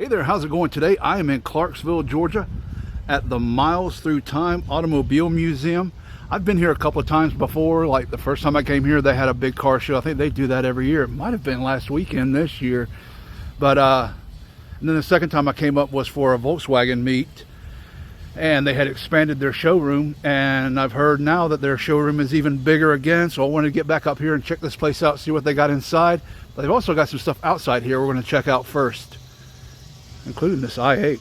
Hey there, how's it going today? I am in Clarksville, Georgia at the Miles Through Time Automobile Museum. I've been here a couple of times before. Like the first time I came here, they had a big car show. I think they do that every year. It might have been last weekend this year. But and then the second time I came up was for a Volkswagen meet, and they had expanded their showroom, and I've heard now that their showroom is even bigger again. So I wanted to get back up here and check this place out, see what they got inside. But they've also got some stuff outside here we're going to check out first, including this i8.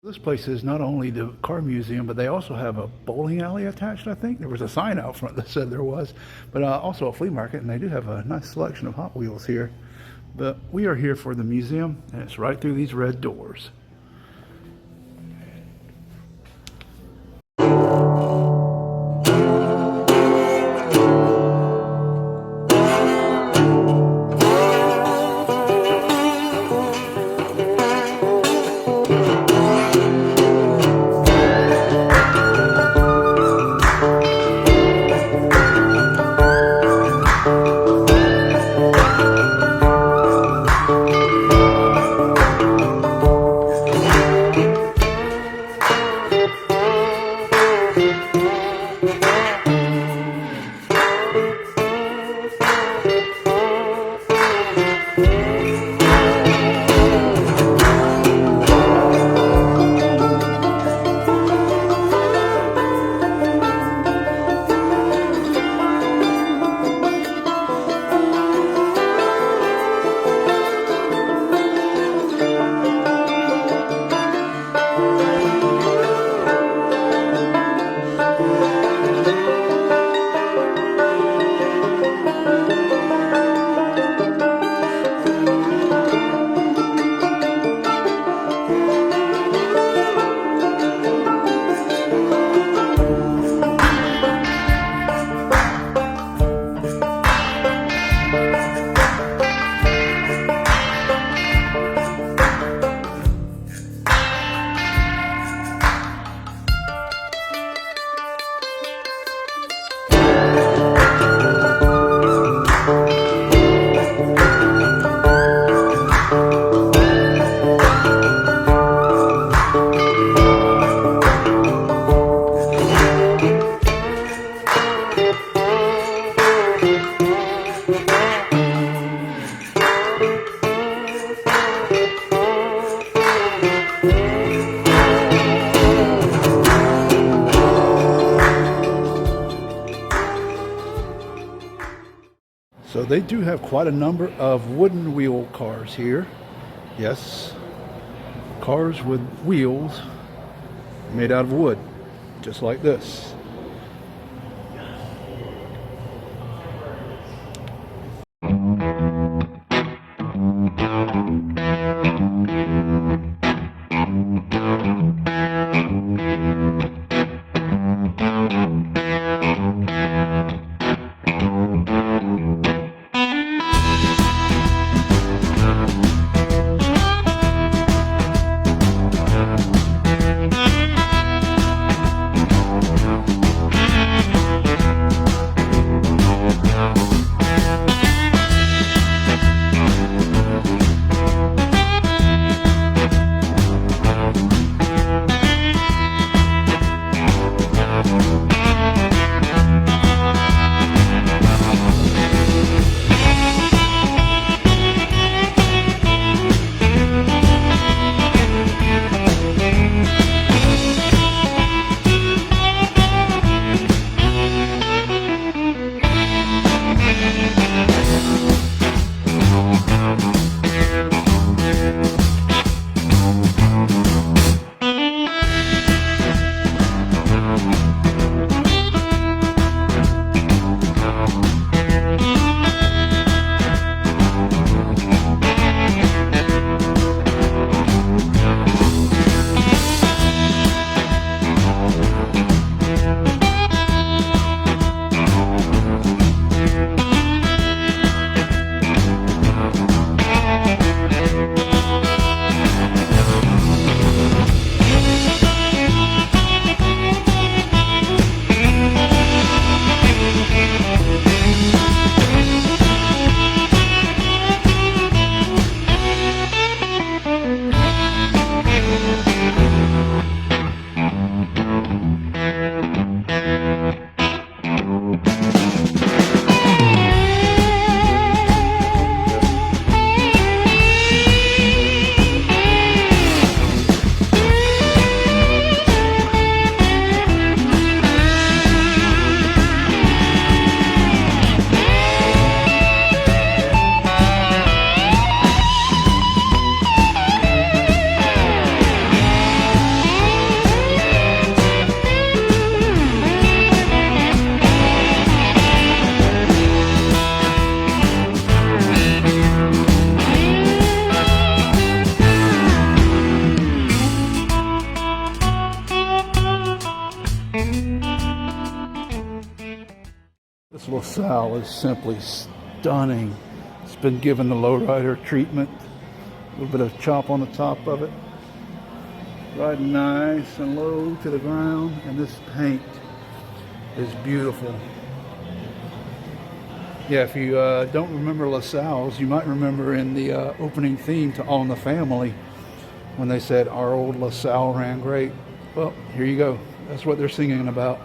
This place is not only the car museum, but they also have a bowling alley attached, I think. There was a sign out front that said there was, but also a flea market, and they do have a nice selection of Hot Wheels here. But we are here for the museum, and it's right through these red doors. So they do have quite a number of wooden wheel cars here. Yes, cars with wheels made out of wood, just like this. LaSalle is simply stunning. It's been given the lowrider treatment. A little bit of chop on the top of it. Riding nice and low to the ground, and this paint is beautiful. Yeah, if you don't remember LaSalle's, you might remember in the opening theme to All in the Family when they said, "Our old LaSalle ran great." Well, here you go. That's what they're singing about.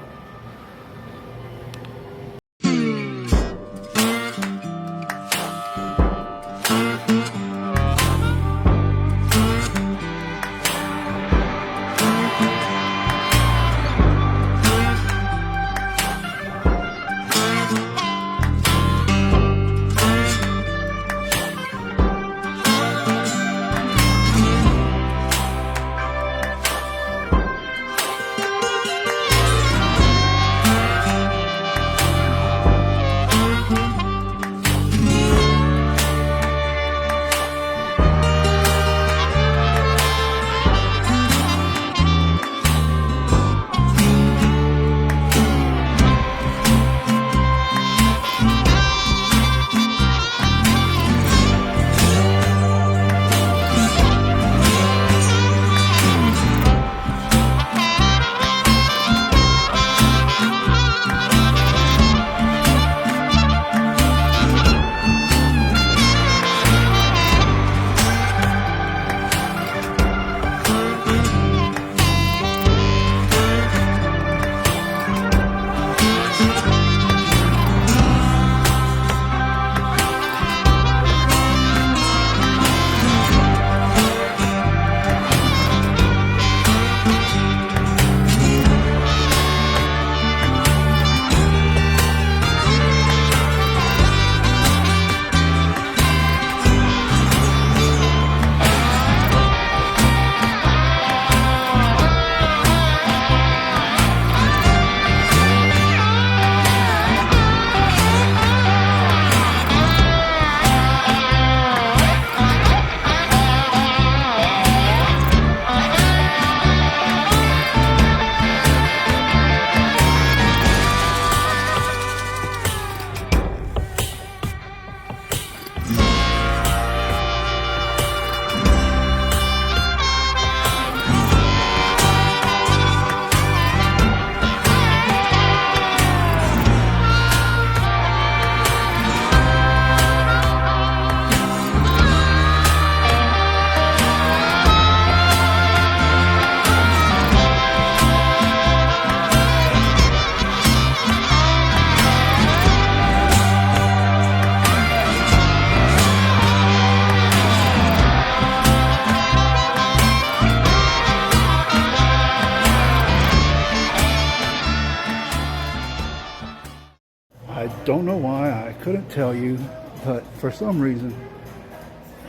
I don't know why, I couldn't tell you, but for some reason,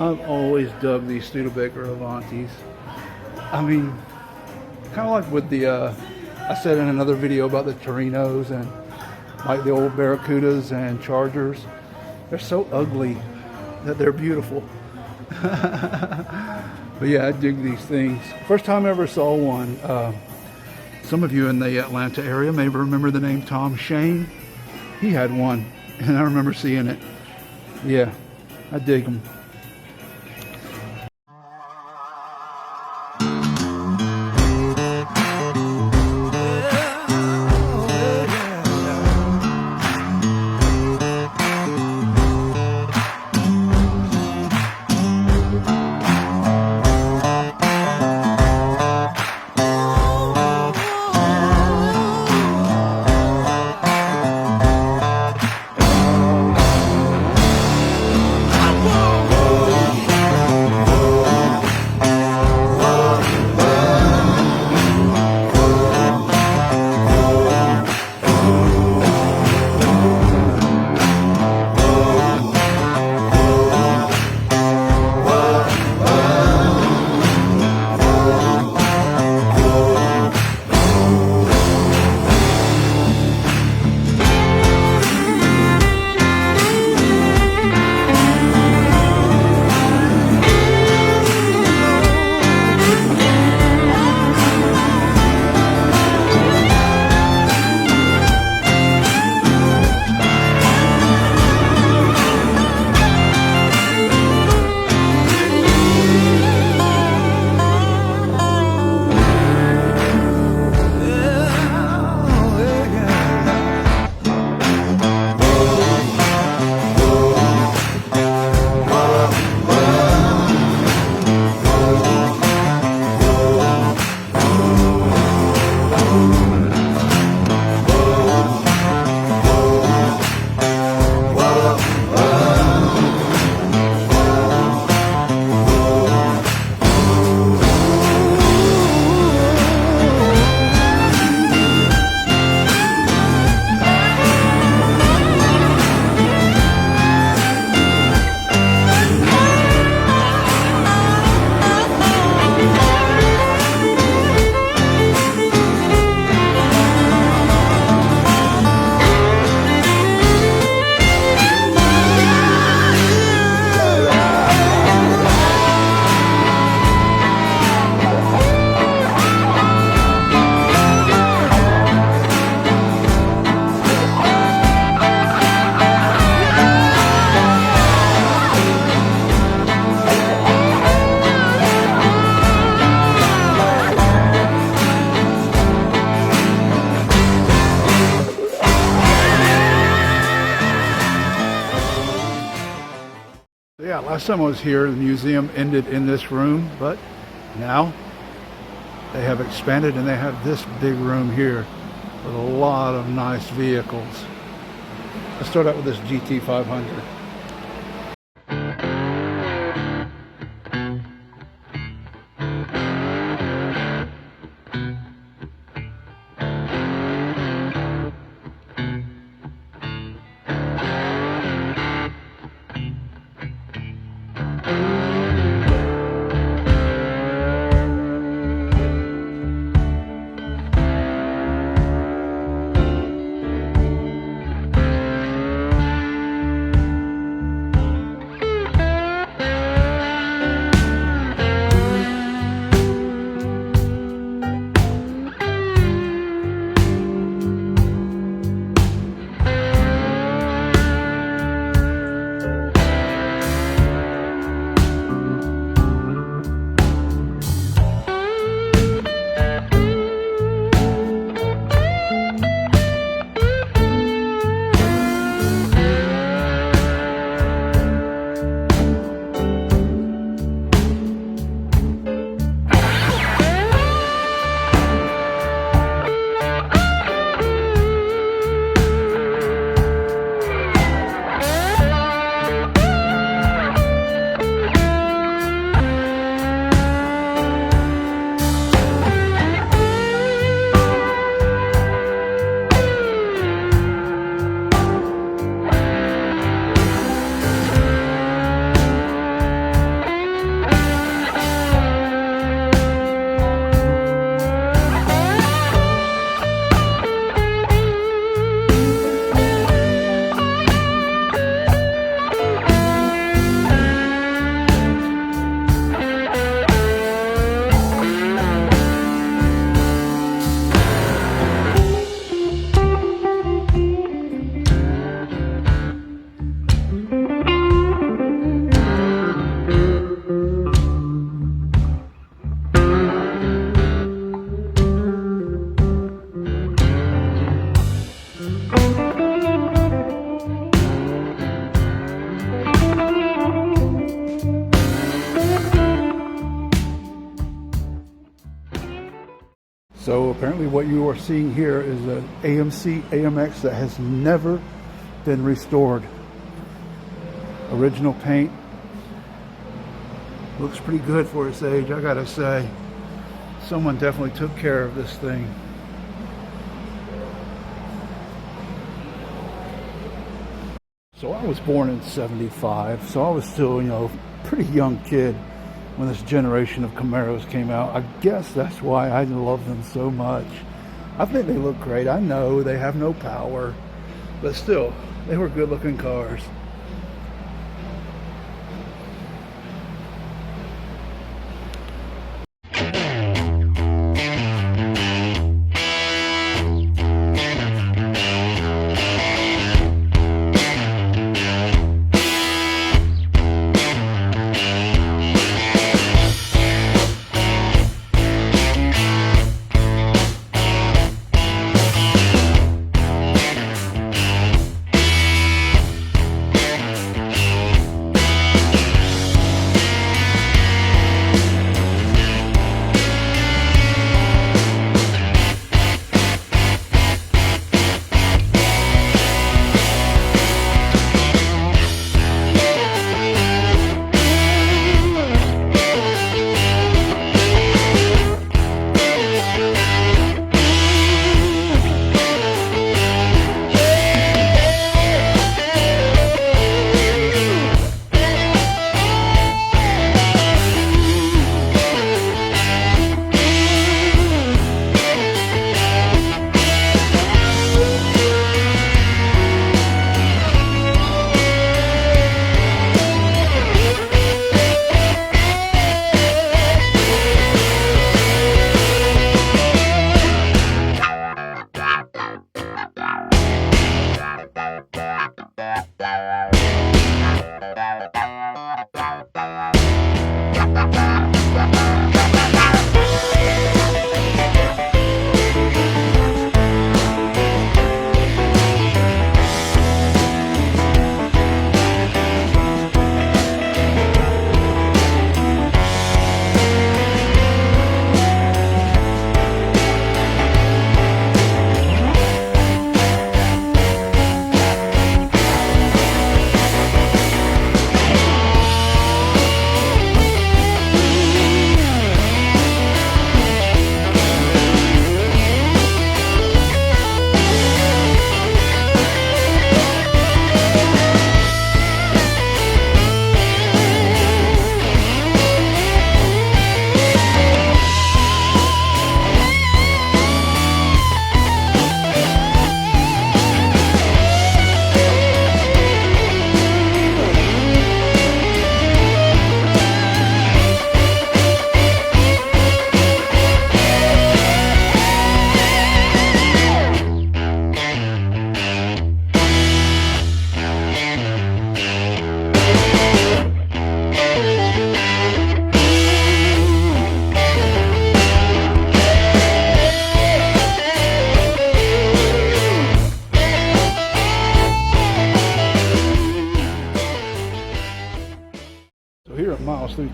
I've always dug these Studebaker Avantis. I mean, kind of like with the, I said in another video about the Torinos and like the old Barracudas and Chargers. They're so ugly that they're beautiful. But yeah, I dig these things. First time I ever saw one, some of you in the Atlanta area may remember the name Tom Shane. He had one, and I remember seeing it. Yeah, I dig them. Whoa, whoa. Last time I was here, the museum ended in this room, but now they have expanded and they have this big room here with a lot of nice vehicles. Let's start out with this GT500. So apparently what you are seeing here is an AMC AMX that has never been restored. Original paint. Looks pretty good for its age, I gotta say. Someone definitely took care of this thing. So I was born in '75, so I was still, pretty young kid when this generation of Camaros came out. I guess that's why I love them so much. I think they look great. I know they have no power, but still, they were good looking cars.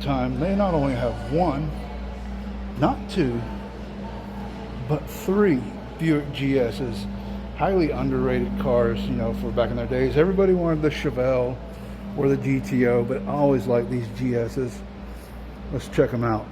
time, they not only have one, not two, but three Buick GSs. Highly underrated cars, you know, for back in their days. Everybody wanted the Chevelle or the GTO, but I always liked these GSs. Let's check them out.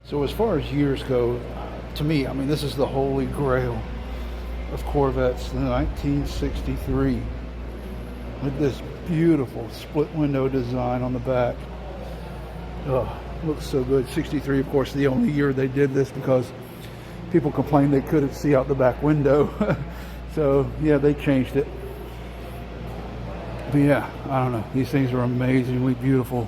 So as far as years go, to me, I mean, this is the holy grail of Corvettes, the 1963. With this beautiful split window design on the back. Oh, looks so good. 63, of course, the only year they did this because people complained they couldn't see out the back window. So, yeah, they changed it. But yeah, I don't know. These things are amazingly beautiful.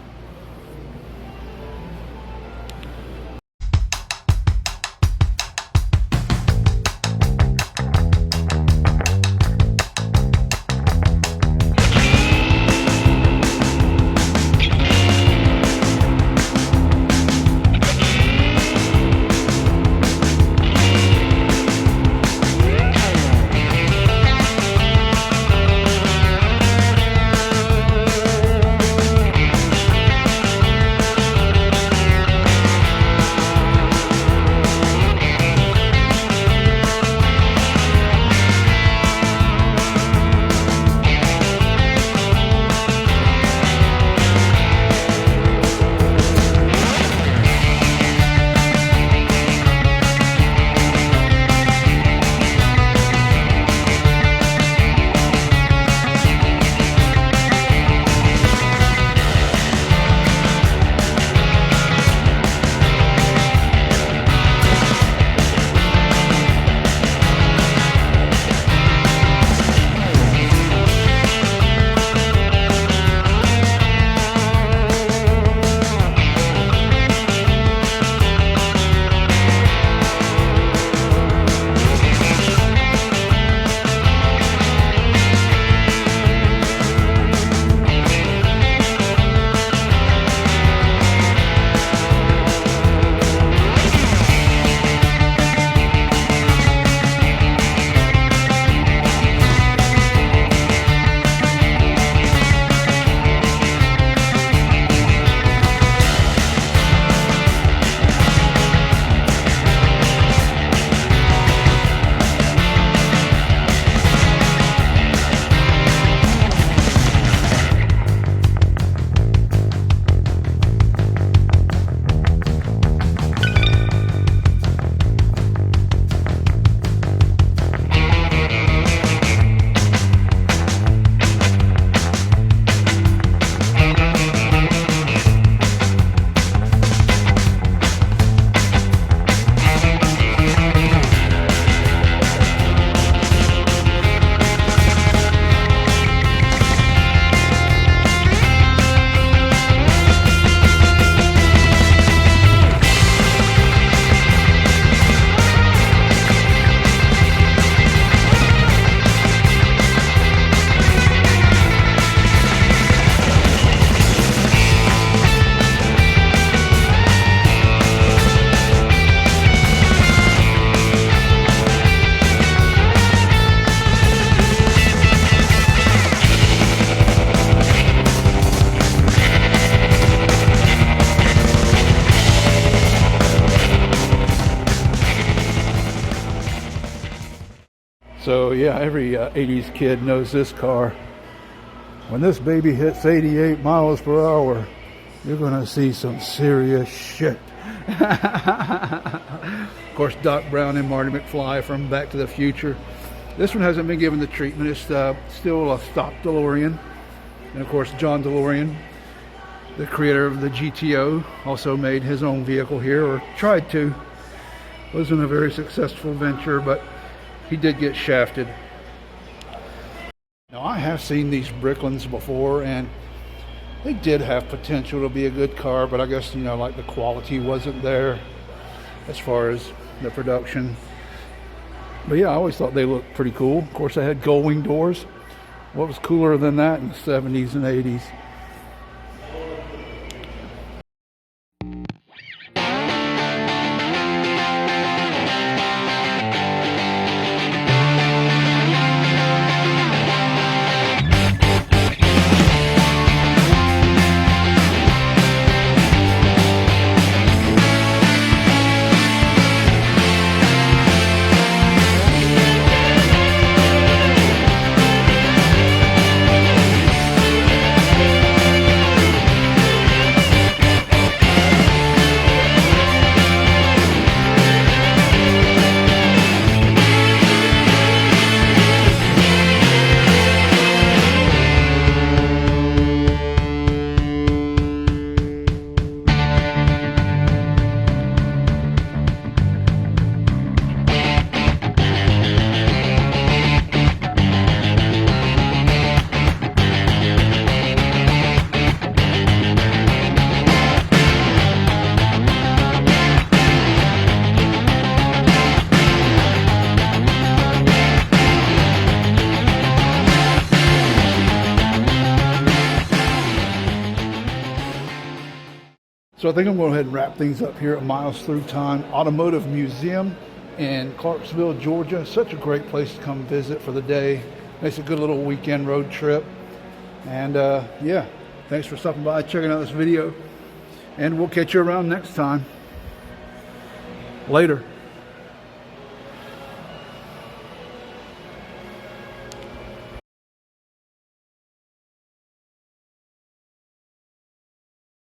So yeah, every 80s kid knows this car. When this baby hits 88 miles per hour, you're gonna see some serious shit. Of course, Doc Brown and Marty McFly from Back to the Future. This one hasn't been given the treatment. It's still a stock DeLorean. And of course, John DeLorean, the creator of the GTO, also made his own vehicle here, or tried to. Wasn't a very successful venture, but he did get shafted. Now, I have seen these Bricklands before, and they did have potential to be a good car, but I guess, you know, like the quality wasn't there as far as the production. But yeah, I always thought they looked pretty cool. Of course, they had gull wing doors. What was cooler than that in the 70s and 80s? So I think I'm going to go ahead and wrap things up here at Miles Through Time Automotive Museum in Clarksville, Georgia. Such a great place to come visit for the day. Makes a good little weekend road trip. And yeah, thanks for stopping by, checking out this video. And we'll catch you around next time. Later.